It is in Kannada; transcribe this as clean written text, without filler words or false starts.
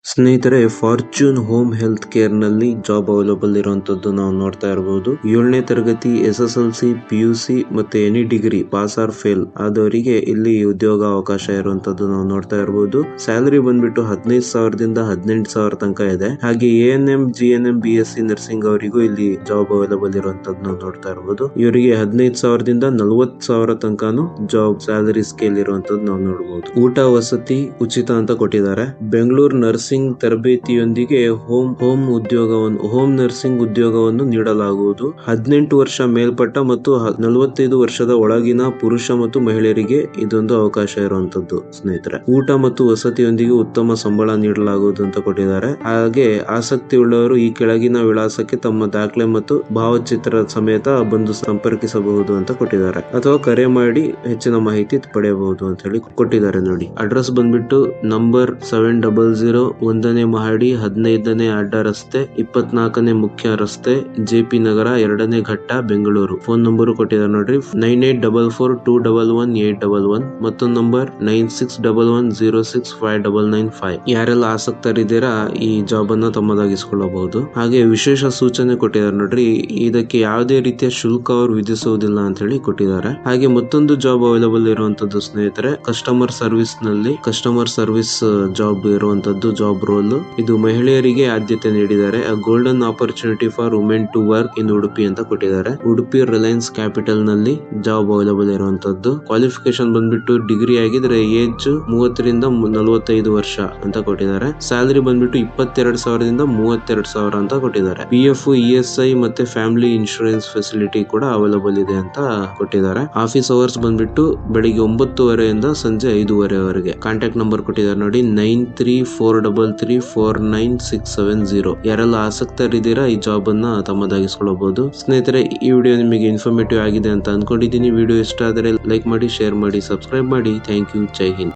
ಸ್ನೇಹಿತರೆ, ಫಾರ್ಚೂನ್ ಹೋಮ್ ಹೆಲ್ತ್ ಕೇರ್ ನಲ್ಲಿ ಜಾಬ್ ಅವೈಲಬಲ್ ಇರುವಂತದ್ದು ನಾವು ನೋಡ್ತಾ ಇರಬಹುದು. 7ನೇ ತರಗತಿ SSLC PUC ಮತ್ತೆ any degree pass or fail ಆದವರಿಗೆ ಇಲ್ಲಿ ಉದ್ಯೋಗ ಅವಕಾಶ ಇರುವಂತದ್ದು ನಾವು ನೋಡ್ತಾ ಇರಬಹುದು. ಸ್ಯಾಲರಿ ಬಂದ್ಬಿಟ್ಟು 15,000ದಿಂದ 18,000 ತನಕ ಇದೆ. ಹಾಗೆ ANM GNM BSc ನರ್ಸಿಂಗ್ ಅವರಿಗೂ ಇಲ್ಲಿ ಜಾಬ್ ಅವೈಲಬಲ್ ಇರುವಂತದ್ದು ನಾವು ನೋಡ್ತಾ ಇರಬಹುದು. ಇವರಿಗೆ 15,000ದಿಂದ 40,000 ತನಕನು ಜಾಬ್ ಸ್ಯಾಲರಿ ಸ್ಕೇಲ್ ಇರುವಂತದ್ದು ನಾವು ನೋಡಬಹುದು. ಊಟ ವಸತಿ ಉಚಿತ ಅಂತ ಕೊಟ್ಟಿದ್ದಾರೆ. ಬೆಂಗಳೂರು ನರ್ಸಿಂಗ್ ತರಬೇತಿಯೊಂದಿಗೆ ಹೋಮ್ ನರ್ಸಿಂಗ್ ಉದ್ಯೋಗವನ್ನು ನೀಡಲಾಗುವುದು. 18 ವರ್ಷ ಮೇಲ್ಪಟ್ಟ ಮತ್ತು 45 ವರ್ಷದ ಒಳಗಿನ ಪುರುಷ ಮತ್ತು ಮಹಿಳೆಯರಿಗೆ ಇದೊಂದು ಅವಕಾಶ ಇರುವಂತದ್ದು. ಸ್ನೇಹಿತರೆ, ಊಟ ಮತ್ತು ವಸತಿಯೊಂದಿಗೆ ಉತ್ತಮ ಸಂಬಳ ನೀಡಲಾಗುವುದು ಅಂತ ಕೊಟ್ಟಿದ್ದಾರೆ. ಹಾಗೆ ಆಸಕ್ತಿ ಉಳ್ಳವರು ಈ ಕೆಳಗಿನ ವಿಳಾಸಕ್ಕೆ ತಮ್ಮ ದಾಖಲೆ ಮತ್ತು ಭಾವಚಿತ್ರ ಸಮೇತ ಬಂದು ಸಂಪರ್ಕಿಸಬಹುದು ಅಂತ ಕೊಟ್ಟಿದ್ದಾರೆ, ಅಥವಾ ಕರೆ ಮಾಡಿ ಹೆಚ್ಚಿನ ಮಾಹಿತಿ ಪಡೆಯಬಹುದು ಅಂತ ಹೇಳಿ ಕೊಟ್ಟಿದ್ದಾರೆ. ನೋಡಿ, ಅಡ್ರೆಸ್ ಬಂದ್ಬಿಟ್ಟು ನಂಬರ್ 700 1ನೇ ಮಹಡಿ 15ನೇ ಅಡ್ಡ ರಸ್ತೆ 24ನೇ ಮುಖ್ಯ ರಸ್ತೆ JP ನಗರ 2ನೇ ಘಟ್ಟ ಬೆಂಗಳೂರು. ಫೋನ್ ನಂಬರ್ ಕೊಟ್ಟಿದ್ದಾರೆ ನೋಡ್ರಿ, 9844211811. ಮತ್ತೊಂದು ನಂಬರ್ 9611065995. ಯಾರೆಲ್ಲ ಆಸಕ್ತರಿದ್ದೀರಾ ಈ ಜಾಬ್ ಅನ್ನ ತಮ್ಮದಾಗಿಸಿಕೊಳ್ಳಬಹುದು. ಹಾಗೆ ವಿಶೇಷ ಸೂಚನೆ ಕೊಟ್ಟಿದ್ದಾರೆ ನೋಡ್ರಿ, ಇದಕ್ಕೆ ಯಾವುದೇ ರೀತಿಯ ಶುಲ್ಕ ಅವರು ವಿಧಿಸುವುದಿಲ್ಲ ಅಂತ ಹೇಳಿ ಕೊಟ್ಟಿದ್ದಾರೆ. ಹಾಗೆ ಮತ್ತೊಂದು ಜಾಬ್ ಅವೈಲಬಲ್ ಇರುವಂತದ್ದು ಸ್ನೇಹಿತರೆ, ಕಸ್ಟಮರ್ ಸರ್ವಿಸ್ ಜಾಬ್ ಇರುವಂತದ್ದು ಜಾಬ್ ರೋಲ್. ಇದು ಮಹಿಳೆಯರಿಗೆ ಆದ್ಯತೆ ನೀಡಿದ್ದಾರೆ. Golden opportunity for women to work in Udupi ಅಂತ ಕೊಟ್ಟಿದ್ದಾರೆ. ಉಡುಪಿ ರಿಲಯನ್ಸ್ ಕ್ಯಾಪಿಟಲ್ ನಲ್ಲಿ ಜಾಬ್ ಅವೈಲಬಲ್ ಇರುವಂತದ್ದು. ಕ್ವಾಲಿಫಿಕೇಶನ್ ಬಂದ್ಬಿಟ್ಟು ಡಿಗ್ರಿ ಆಗಿದ್ರೆ ಏಜ್ 30ರಿಂದ 45 ವರ್ಷ ಅಂತ ಕೊಟ್ಟಿದ್ದಾರೆ. ಸ್ಯಾಲರಿ ಬಂದ್ಬಿಟ್ಟು 22,000ದಿಂದ 32,000 ಅಂತ ಕೊಟ್ಟಿದ್ದಾರೆ. PF ESI ಮತ್ತೆ ಫ್ಯಾಮಿಲಿ ಇನ್ಶೂರೆನ್ಸ್ ಫೆಸಿಲಿಟಿ ಕೂಡ ಅವೈಲಬಲ್ ಇದೆ ಅಂತ ಕೊಟ್ಟಿದ್ದಾರೆ. ಆಫೀಸ್ ಅವರ್ಸ್ ಬಂದ್ಬಿಟ್ಟು ಬೆಳಿಗ್ಗೆ 9:30ಯಿಂದ ಸಂಜೆ 5:30ವರೆಗೆ. ಕಾಂಟ್ಯಾಕ್ಟ್ ನಂಬರ್ ಕೊಟ್ಟಿದ್ದಾರೆ ನೋಡಿ, 9343349670. ಯಾರೆಲ್ಲ ಆಸಕ್ತರಿದ್ದೀರಾ ಈ ಜಾಬ್ ಅನ್ನ ತಮ್ಮದಾಗಿಸಿಕೊಳ್ಳಬಹುದು. ಸ್ನೇಹಿತರೆ, ಈ ವಿಡಿಯೋ ನಿಮಗೆ ಇನ್ಫಾರ್ಮೇಟಿವ್ ಆಗಿದೆ ಅಂತ ಅನ್ಕೊಂಡಿದ್ದೀನಿ. ವಿಡಿಯೋ ಇಷ್ಟ ಆದರೆ ಲೈಕ್ ಮಾಡಿ, ಶೇರ್ ಮಾಡಿ, ಸಬ್ಸ್ಕ್ರೈಬ್ ಮಾಡಿ. Thank you. ಜೈ ಹಿಂದ್.